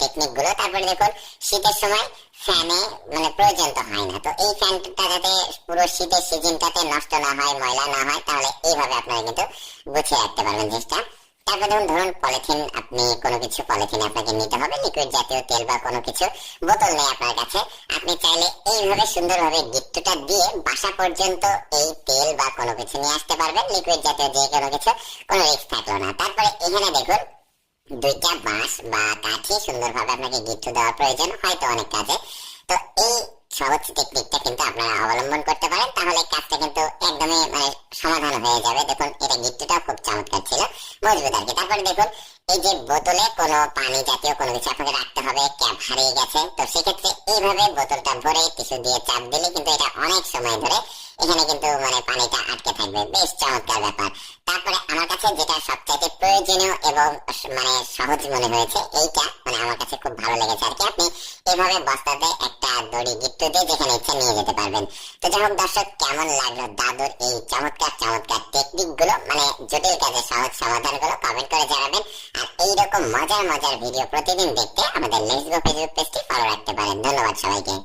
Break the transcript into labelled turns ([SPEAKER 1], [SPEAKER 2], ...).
[SPEAKER 1] Technique গুলো। তারপরে দেখুন শীতের সময় ফ্যানে মানে প্রয়োজন তো হয় না, তো এই ফ্যানটা যাতে পুরো শীতের সিজনটাতে নষ্ট না হয়, ময়লা না হয়, তাহলে এইভাবে আপনারা কিন্তু গুছিয়ে রাখতে পারবেন জিনিসটা। তারপর ধরুন পলিথিন, আপনি কোনো কিছু পলিথিন আপনাকে নিতে হবে, লিকুইড জাতীয় তেল বা কোনো কিছু বোতল নেই আপনার কাছে, আপনি চাইলে এইভাবে সুন্দরভাবে গিট্টুটা দিয়ে বাসা পর্যন্ত এই তেল বা কোনো কিছু নিয়ে আসতে পারবেন, লিকুইড জাতীয় যে কোনো কিছু, কোনো রিস্ক থাকলো না। তারপরে এখানে দেখুন দুইটা বাঁশ বা কাঠি সুন্দরভাবে আপনাকে গিট্টু দেওয়ার প্রয়োজন হয়তো অনেক কাজে। তো এই সহজ টেকনিকটা কিন্তু আপনারা অবলম্বন করতে পারেন, তাহলে কাজটা কিন্তু একদমই মানে সমাধান হয়ে যাবে। দেখুন এটা গিট্টুটা খুব চমৎকার ছিল, মজবুত আর কি। তারপরে দেখুন এই যে বোতলে কোনো পানি জাতীয় কোনো কিছু আপনাকে রাখতে হবে, ক্যাপ হারিয়ে গেছে, তো সেক্ষেত্রে এইভাবে বোতলটা ভরে টিস্যু দিয়ে চাপ দিলে কিন্তু এটা অনেক সময় ধরে এখানে কিন্তু মানে পানিটা আটকে থাকবে, বেশ চমৎকার ব্যাপার। তারপরে আমার কাছে যেটা সবচাইতে প্রয়োজনীয় এবং মানে সহজ মনে হয়েছে এইটা, মানে আমার কাছে খুব ভালো লেগেছে আর কি। আপনি এভাবে বস্তাতে একটা দড়ি গিট্টু দিয়ে যেখানে ইচ্ছা নিয়ে যেতে পারবেন। তো যাই হোক দর্শক, কেমন লাগলো দাদুর এই চমৎকার চমৎকার টেকনিক গুলো, মানে জটিল কাজের সহজ সমাধান গুলো কমেন্ট করে জানাবেন। আর এইরকম মজার মজার ভিডিও প্রতিদিন দেখতে আমাদের লেটস গো ফেসবুক পেজটি ফলো রাখতে পারেন। ধন্যবাদ সবাইকে।